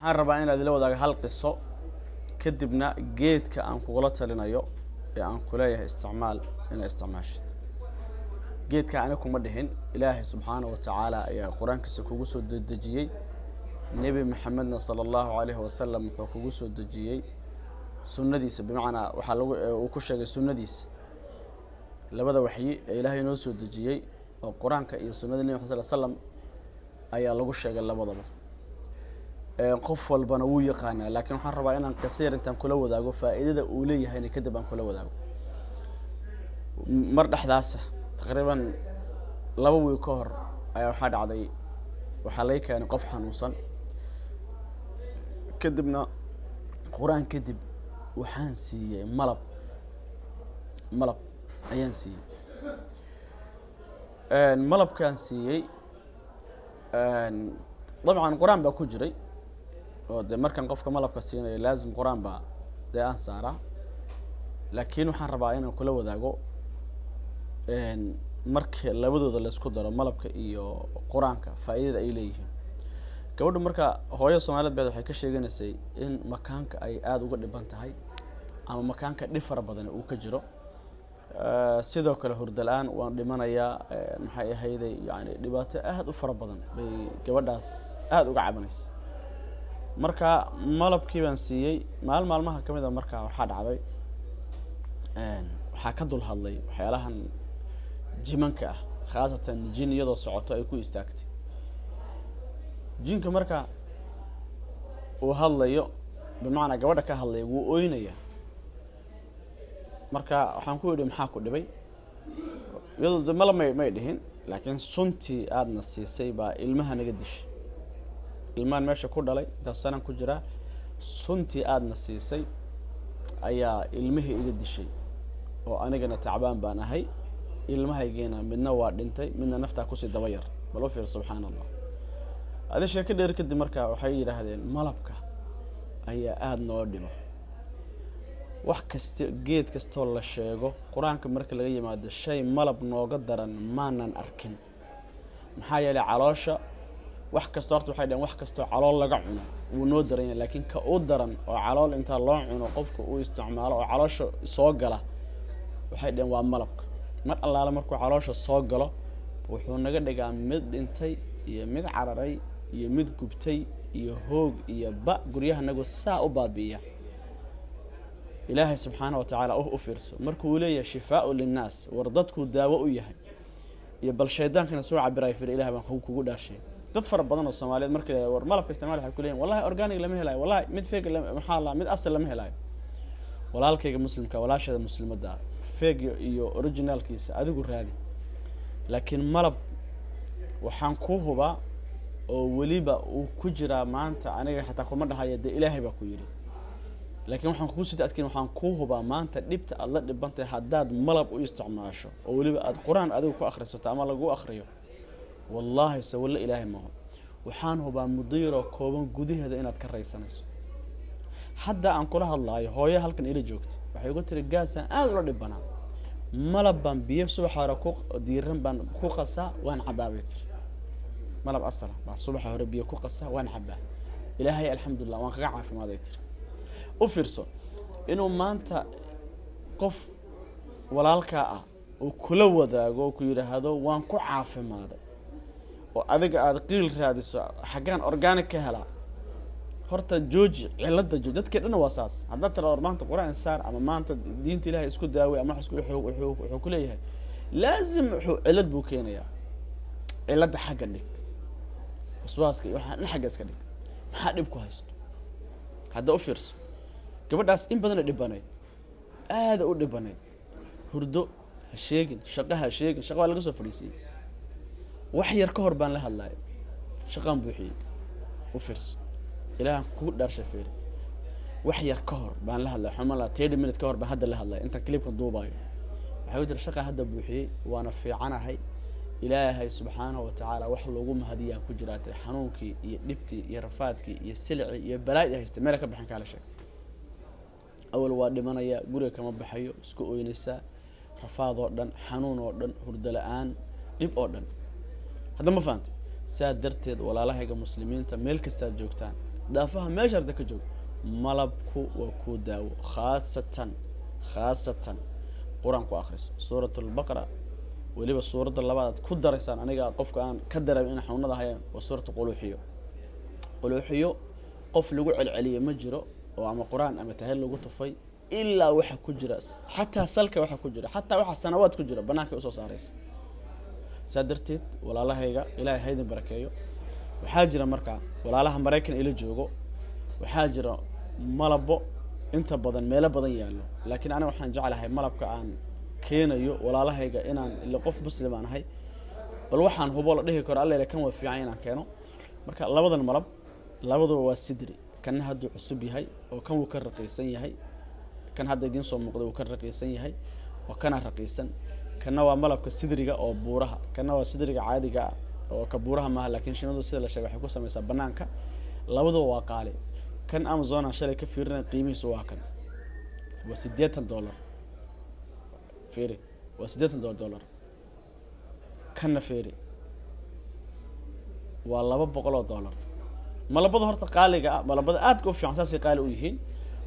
waxaan rabaa inaad ila wadaago hal qiso kadibna geedka aan kugula talinayo ee aan ku leeyahay isticmaal inaad isticmaashid. geedka aniga kuma dhihin, ilaahay subxaanahu wa tacaala ayaa quraankiisa kugu soo dejiyay. nabi maxamedna sallallahu alayhi wasallam wuxuu kugu soo dejiyay sunnadiisa, bimacnaa waxa lagu uu ku sheegay sunnadiisa labada waxyi ee ilaahay noo soo dejiyay oo quraanka iyo sunnada nabi sallallahu alayhi wasallam ayaa lagu sheegay labadaba. qof walbana wuu yaqaanaa, laakiin waxaan rabaa inaan qasiir intaan kula wadaago faa'iidada uu leeyahay kadib aan kula wadaago. mar dhaxdaas taqriiban 2 wiil ka hor ayaa waxa dhacday, waxa la keenay qof xanuunsan. kadibna quraan kadib waxaan siiyay malab ayaan siiyay. malabkaan siiyay طبعا quraan baa ku jiray oo de markan qofka malabka siinayo laazim quraan baa de aan saara. laakiin waxaan rabaa inaan kula wadaago markii labadooda la isku daro malabka iyo quraanka faa'iidada ay leeyihiin. gabadhu marka hooyo Soomaaliyeed baa waxay ka sheegaysay in makaanka ay aad uga dhiban tahay ama makaanka dhifar badan uu ka jiro. sidoo kale hurdalaan waan dhimanayaa, maxay ahayday yani dhibaato aad u fara badan bay gabadhaas aad uga cabanaysa. marka malabkii baan siiyay maalmaha kamid ah. marka waxa dhacday waxa ka dul hadlay waxyaalahan jimanka ah, khaasatan jin iyadoo socoto ay ku istaagtay. jinka marka uu hadlayo, bimacnaa gabadha ka hadlay wuu ooynaya. marka waxaan ku yidhi maxaa ku dhibay, iyadoo malab may dhihin, laakiin suntii aadna siisay baa ilmaha naga dishay. ilmaan meesha ku dhalay intaas sanan ku jira, suntii aadna siisay ayaa ilmihii iga dishay oo anigana tacbaan baan ahay. ilmahaygeena midna waa dhintay, midna naftaa ku sii daba yar. bal u fiir subxaanallah. adisha ka dheer kadib marka waxay yiraahdeen malabka ayaa aad noo dhimo. wax kasta geed kastoo la sheego quraanka marka laga yimaado shay malab nooga daran maanan arkin. maxaa yeelay caloosha wax kasta horta waxay dhaheen wax kastoo calool laga cuno wuu noo daran yahay, laakiin ka u daran oo calool inta loo cuno qofka uu isticmaalo oo caloosha soo gala waxay dhaheen waa malabka. mar allaala markuu caloosha soo galo wuxuu naga dhigaa mid dhintay iyo mid cararay iyo mid gubtay iyo hoog iyo ba guryaha nagu saa u baabiya. ilaahay subxaanahu wa tacaala u fiirso markuu leeyahay shifaa'u linnaas, war dadku daawo u yahay iyo bal shaydaankana soo cabiray fir ilaahay baan kugu dhaarshay. dad fara badan oo Soomaaliyeed markii ay war malabka isticmaal waxay ku leeyihiin wallahi organic lama helayo, wallahi mid fake maxaa la mid asal lama helayo. walaalkayga muslimka walaashada muslimada fake iyo originalkiisa adigu raadi. laakiin malab waxaan ku hubaa oo waliba uu ku jira maanta aniga xataa kuma dhahayo de ilaahay baa ku yiri. laakiin waxaan kugu sii adkeyn, waxaan ku hubaa maanta dhibta aad la dhibantay haddaad malab u isticmaasho oo waliba aad quraan adigu ku akhrisato ama lagu akhriyo, wallahi sawalla ilaahay ma hubo. waxaan hubaa mudiro kooban gudaheeda inaad ka raysanayso. hadda aan kula hadlaayo hooyo halkan ila joogto waxay ugu tiri gaasaan aad ula dhibanaa, malab baan biyo subax hore ku diiran baan ku qasaa waan cabaabay tir. malab asal baan subax hore biyo ku qasaa waan cabaa, ilaahay alxamdulillah waan kaga caafimaaday tir. u fiirso inuu maanta qof walaalka ah oo kula wadaago oo ku yiraahdo waan ku caafimaaday oo adiga aad qiil raadiso xagaan organic ka hela. horta jooji cilada jooji. dadka dhan waa saas. hadda tira maanta quraan saar ama maanta diinta ilaahay isku daaway ama isku wuxuu ku leeyahay laazim cilad buu keenayaa. cilada xagga dhig waswaaska iyo waxa xagga iska dhig. maxaa dhib ku haysto? hadda u fiirso gabadhaas in badan dhibanayd, aad u dhibanayd. hurdo ha sheegin, shaqo ha sheegin, shaqo laga soo fadhiisay. wax yar ka hor baan la hadlay, shaqaan buuxiyay. u fiirso ilaahan ku dharshay fiir. wax yar ka hor baan la hadlay, xumala 30 minutes ka hor baan hadda la hadlay inta clipka duubayo. waxay u tir shaqo hadda buuxiyay waana fiicanahay. ilaahay subxaanahu wa tacaala wax loogu mahadiyaa ku jiraatay xanuunkii iyo dhibtii iyo rafaadkii iyo silci iyo balaay haystay meel ka bixin kala sheeg. awal waa dhimanaya, guriga kama baxayo, isku ooynaysa, rafaad oo dhan, xanuun oo dhan, hurdo la'aan, dhib oo dhan. hadda ma fahanti saa darteed walaalahayga muslimiinta meel kasta joogtaan دافها ما شرط كجوج ملبكو وكو داو خاصة قرآن كو آخرس سورة البقرة وليبا سورة اللباد كدر إنسان أنا قف كان كدر إن حنا هاي وسورة قلوحيو قف لجوع العليا مجرى وعم قرآن أما تهل لجوع طفي إلا وح كجرس حتى سلك وح كجرة حتى وح سنوات كجرة بناك أسوس عريس سادرتيت ولا الله هيجا إلهي هيدا بركايو وحاجر مركع ولا الله مريكن إلى جوجو وحاجر ملبو أنت بدن ميلا بدن يالو لكن أنا وحن جعلها ملبك عن كينيو ولا الله هيجا إن اللي قف مسلم أنا هاي بل وحن هو بالله ده كر الله لكن وفي عينه كانوا مركع لا بدن ملب لا بدن والسدري كان هذا عصبي هاي وكان وكر رقيسين هاي كان هذا دين صوم مقدو وكر رقيسين هاي وكان رقيسا كان هو ملبك السدريجا أو بورها كان هو السدريجا عادي جا أو كبورها ما لكن شنو سيد الشيء بحكوا سمي سبنانك لابد واقعي كان أمازون عشان كفيرنا قيمة سواكن $600 فيري $600 كان فيري والله $400 ما لبض هرت قالجا ما لبض أتكو في عساس قالوا يهين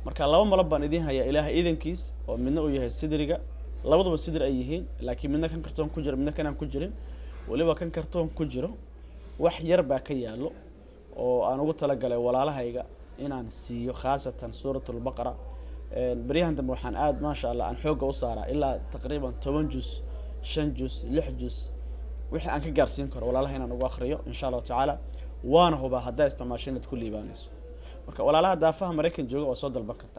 مركا الله ما لبض ندين هيا إله إذن كيس ومنه وياه السدرجة لابد بالسدر أيهين لكن مننا كان كرتون كجر مننا كان كجرين ولبا كان كرتون كجرو wax yar baa ka yaalo oo aan ugu tala galay walaalahayga inaan siiyo khaasatan suuratul baqara bariyahan dambe waxaan aad ma sha Allah aan xooga u saaraa ilaa taqriiban 10 juz 5 juz 6 juz wixii aan ka gaarsiin karo walaalaha inaan ugu akhriyo insha Allah taala waana huba hadaa isticmaashin ku liibaanayso marka walaalaha daafaha Mareykan jooga oo soo dalban karta